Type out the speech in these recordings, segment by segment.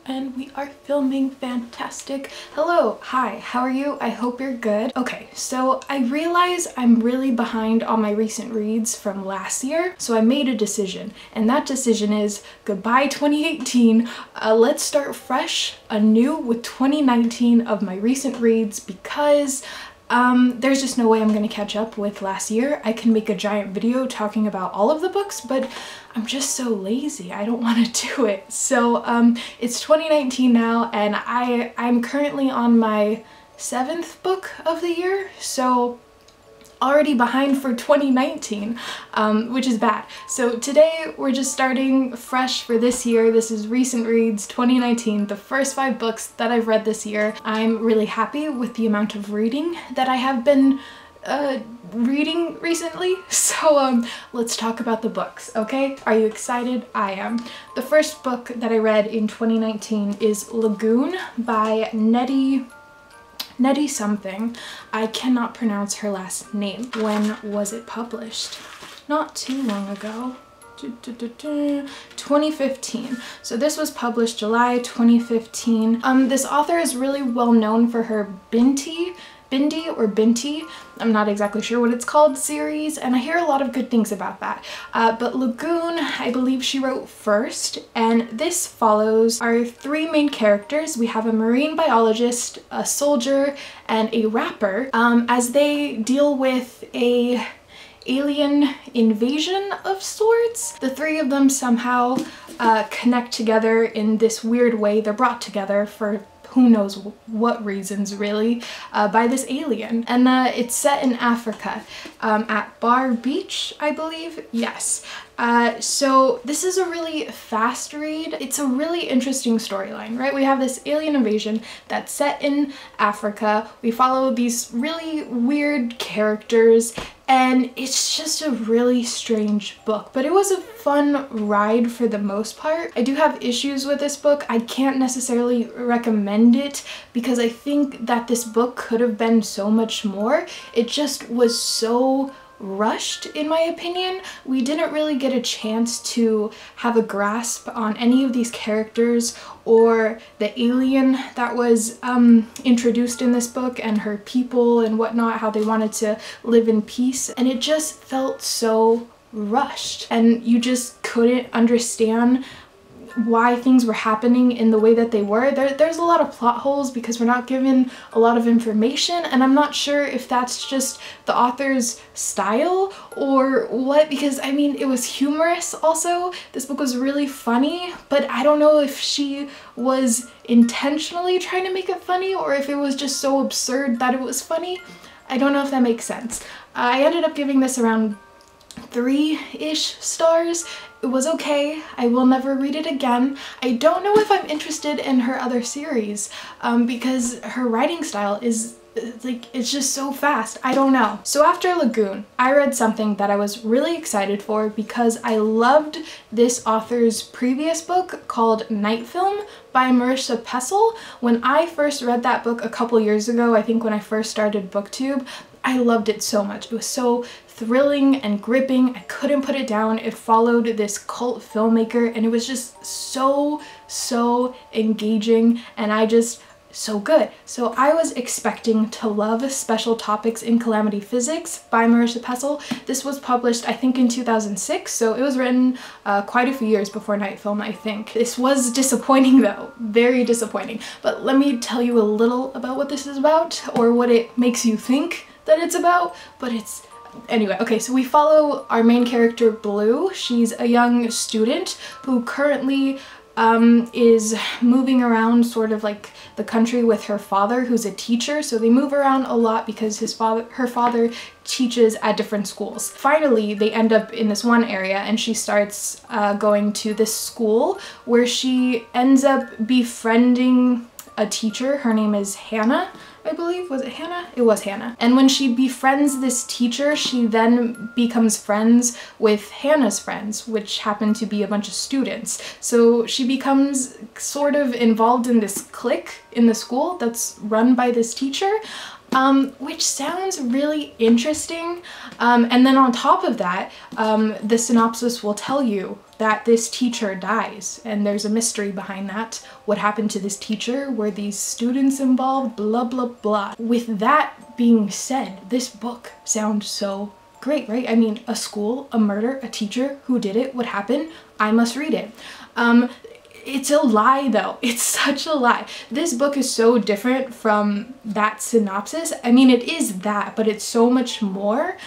and we are filming. Fantastic. Hello, hi, how are you? I hope you're good. Okay, so I realize I'm really behind on my recent reads from last year, so I made a decision, and that decision is goodbye 2018. Let's start fresh, anew with 2019 of my recent reads because there's just no way I'm gonna catch up with last year. I can make a giant video talking about all of the books, but I'm just so lazy. I don't want to do it. So it's 2019 now, and I'm currently on my 7th book of the year, so already behind for 2019, which is bad. So today we're just starting fresh for this year. This is Recent Reads 2019, the first 5 books that I've read this year. I'm really happy with the amount of reading that I have been reading recently. So let's talk about the books, okay? Are you excited? I am. The first book that I read in 2019 is Lagoon by Nettie something. I cannot pronounce her last name. When was it published? Not too long ago. 2015. So this was published July 2015. This author is really well known for her Bindi, I'm not exactly sure what it's called, series, and I hear a lot of good things about that. But Lagoon, I believe she wrote first, and this follows our 3 main characters. We have a marine biologist, a soldier, and a rapper, as they deal with a alien invasion of sorts. The 3 of them somehow connect together in this weird way. They're brought together for who knows what reasons, really, by this alien. And it's set in Africa, at Bar Beach, I believe. Yes. So this is a really fast read. It's a really interesting storyline, right? We have this alien invasion that's set in Africa. We follow these really weird characters, and it's just a really strange book, but it was a fun ride for the most part. I do have issues with this book. I can't necessarily recommend it because I think that this book could have been so much more. It just was so rushed, in my opinion. We didn't really get a chance to have a grasp on any of these characters or the alien that was introduced in this book and her people and whatnot, how they wanted to live in peace, and it just felt so rushed, and you just couldn't understand why things were happening in the way that they were. There's a lot of plot holes because we're not given a lot of information, and I'm not sure if that's just the author's style or what, because I mean, it was humorous also. This book was really funny, but I don't know if she was intentionally trying to make it funny or if it was just so absurd that it was funny. I don't know if that makes sense. I ended up giving this around 3-ish stars. It was okay. I will never read it again. I don't know if I'm interested in her other series because her writing style is like, it's just so fast. I don't know. So after Lagoon, I read something that I was really excited for because I loved this author's previous book called Night Film by Marissa Pessel. When I first read that book a couple years ago, I think when I first started BookTube, I loved it so much. It was so thrilling and gripping. I couldn't put it down. It followed this cult filmmaker, and it was just so engaging, and so good. So I was expecting to love Special Topics in Calamity Physics by Marissa Pessel. This was published, I think, in 2006, so it was written quite a few years before Night Film, I think. This was disappointing though, very disappointing. But let me tell you a little about what this is about, or what it makes you think that it's about, but it's anyway. Okay, so we follow our main character, Blue. She's a young student who currently is moving around sort of like the country with her father, who's a teacher. So they move around a lot because her father teaches at different schools. Finally, they end up in this one area, and she starts going to this school where she ends up befriending a teacher. Her name is Hannah, I believe. Was it Hannah? It was Hannah. And when she befriends this teacher, she then becomes friends with Hannah's friends, which happen to be a bunch of students. So she becomes sort of involved in this clique in the school that's run by this teacher. which sounds really interesting. And then on top of that, the synopsis will tell you that this teacher dies, and there's a mystery behind that. What happened to this teacher? Were these students involved? Blah, blah, blah. With that being said, this book sounds so great, right? I mean, a school, a murder, a teacher, who did it, what happened? I must read it. It's a lie though. It's such a lie. This book is so different from that synopsis. I mean, it is that, but it's so much more.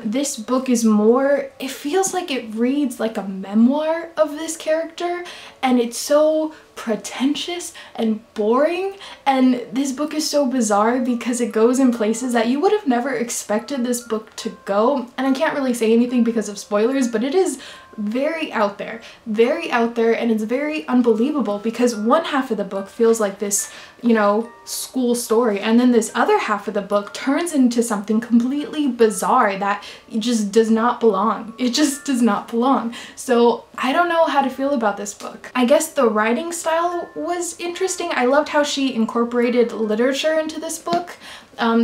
This book is more, it feels like it reads like a memoir of this character, and it's so pretentious and boring. And this book is so bizarre because it goes in places that you would have never expected this book to go. And I can't really say anything because of spoilers, but it is very out there, and it's very unbelievable because one half of the book feels like this, you know, school story, and then this other half of the book turns into something completely bizarre that just does not belong. It just does not belong. So I don't know how to feel about this book. I guess the writing style was interesting. I loved how she incorporated literature into this book.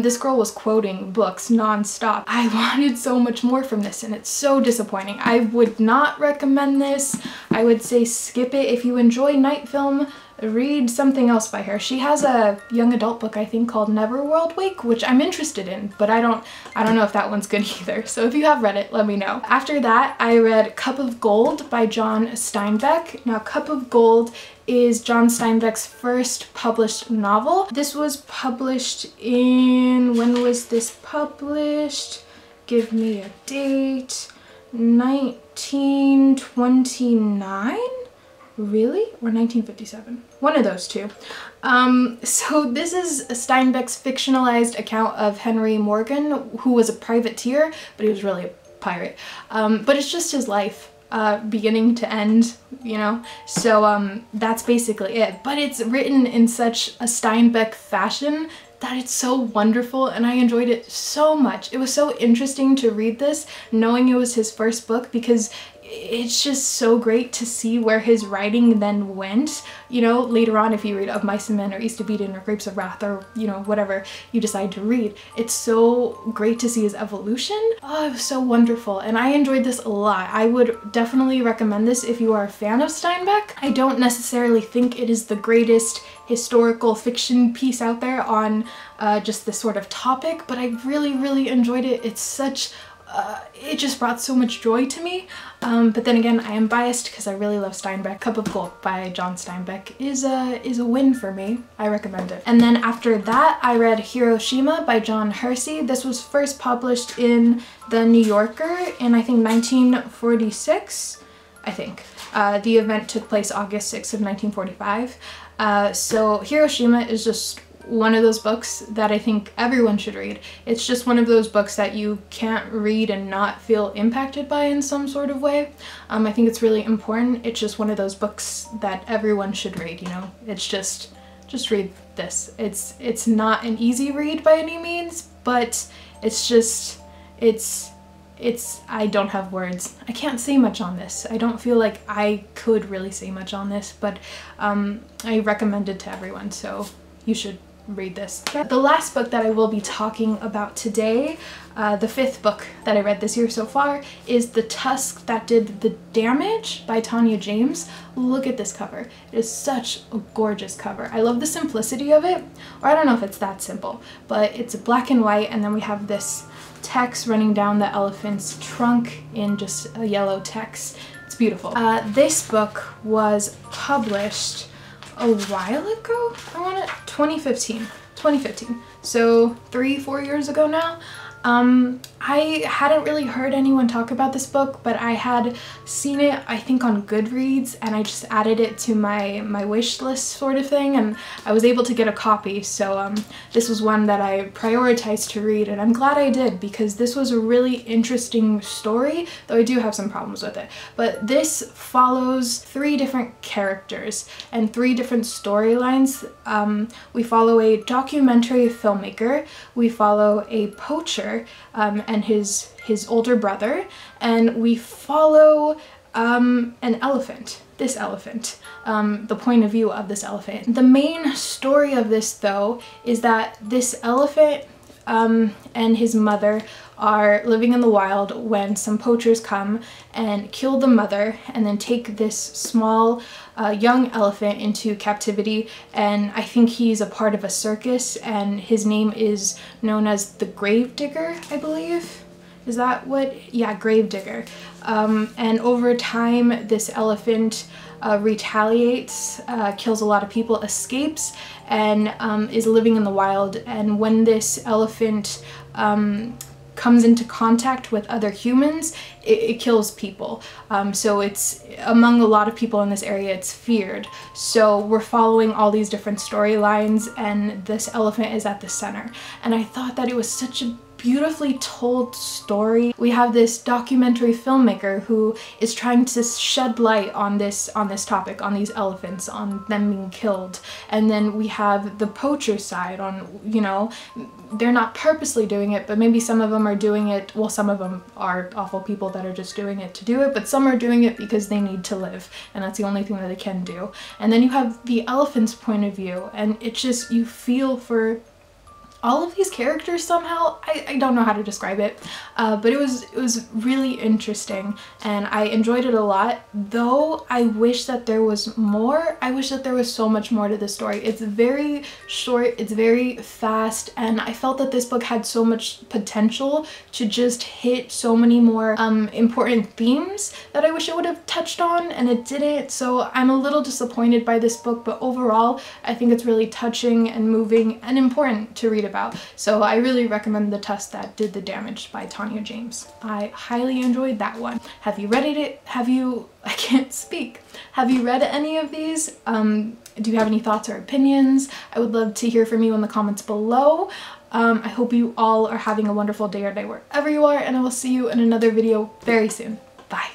This girl was quoting books non-stop. I wanted so much more from this, and it's so disappointing. I would not recommend this. I would say skip it. If you enjoy night film, read something else by her. She has a young adult book, I think, called Neverworld Wake, which I'm interested in, but I don't know if that one's good either. So if you have read it, let me know. After that, I read Cup of Gold by John Steinbeck. Now, Cup of Gold is John Steinbeck's first published novel. This was published in, when was this published? Give me a date. 1929? Really? Or 1957? One of those two. So this is Steinbeck's fictionalized account of Henry Morgan, who was a privateer, but he was really a pirate. But it's just his life. Beginning to end, you know? So that's basically it. But it's written in such a Steinbeck fashion that it's so wonderful, and I enjoyed it so much. It was so interesting to read this, knowing it was his first book, because it's just so great to see where his writing then went, you know, later on if you read Of Mice and Men or East of Eden or Grapes of Wrath or, you know, whatever you decide to read. It's so great to see his evolution. Oh, it was so wonderful, and I enjoyed this a lot. I would definitely recommend this if you are a fan of Steinbeck. I don't necessarily think it is the greatest historical fiction piece out there on just this sort of topic, but I really enjoyed it. It's such it just brought so much joy to me. But then again, I am biased because I really love Steinbeck. Cup of Gold by John Steinbeck is a win for me. I recommend it. And then after that, I read Hiroshima by John Hersey. This was first published in The New Yorker in, I think, 1946, I think. The event took place August 6th of 1945. So Hiroshima is just one of those books that I think everyone should read. It's just one of those books that you can't read and not feel impacted by in some sort of way. I think it's really important. It's just one of those books that everyone should read, you know? It's just read this. It's not an easy read by any means, but it's I don't have words. I can't say much on this. I don't feel like I could really say much on this, but I recommend it to everyone, so you should read this. The last book that I will be talking about today, the fifth book that I read this year so far, is The Tusks That Did the Damage by Tanya James. Look at this cover. It is such a gorgeous cover. I love the simplicity of it, or I don't know if it's that simple, but it's black and white, and then we have this text running down the elephant's trunk in just a yellow text. It's beautiful. This book was published a while ago. 2015. So 3-4 years ago now. I hadn't really heard anyone talk about this book, but I had seen it, I think, on Goodreads, and I just added it to my wish list sort of thing, and I was able to get a copy. So this was one that I prioritized to read, and I'm glad I did, because this was a really interesting story, though I do have some problems with it. But this follows 3 different characters and 3 different storylines. We follow a documentary filmmaker, we follow a poacher, and his older brother, and we follow an elephant. This elephant, the point of view of this elephant. The main story of this though is that this elephant and his mother are living in the wild when some poachers come and kill the mother and then take this small young elephant into captivity, and I think he's a part of a circus, and his name is known as the Gravedigger, I believe. Is that what? Yeah, Gravedigger. And over time this elephant retaliates, kills a lot of people, escapes, and is living in the wild. And when this elephant comes into contact with other humans, it kills people. So it's, among a lot of people in this area, it's feared. So we're following all these different storylines, and this elephant is at the center. And I thought that it was such a beautifully told story. We have this documentary filmmaker who is trying to shed light on this topic, on these elephants, on them being killed. And then we have the poacher side on, you know, they're not purposely doing it, but maybe some of them are doing it, well, some of them are awful people that are just doing it to do it, but some are doing it because they need to live, and that's the only thing that they can do. And then you have the elephant's point of view, and it's just, you feel for all of these characters somehow. I don't know how to describe it, but it was really interesting, and I enjoyed it a lot. Though I wish that there was more. I wish that there was so much more to the story. It's very short, it's very fast, and I felt that this book had so much potential to just hit so many more important themes that I wish it would have touched on, and it didn't. So I'm a little disappointed by this book, but overall I think it's really touching and moving and important to read about. So I really recommend The Tusk That Did the Damage by Tanya James. I highly enjoyed that one. Have you read it? Have you, I can't speak. Have you read any of these? Do you have any thoughts or opinions? I would love to hear from you in the comments below. I hope you all are having a wonderful day or night wherever you are, and I will see you in another video very soon. Bye.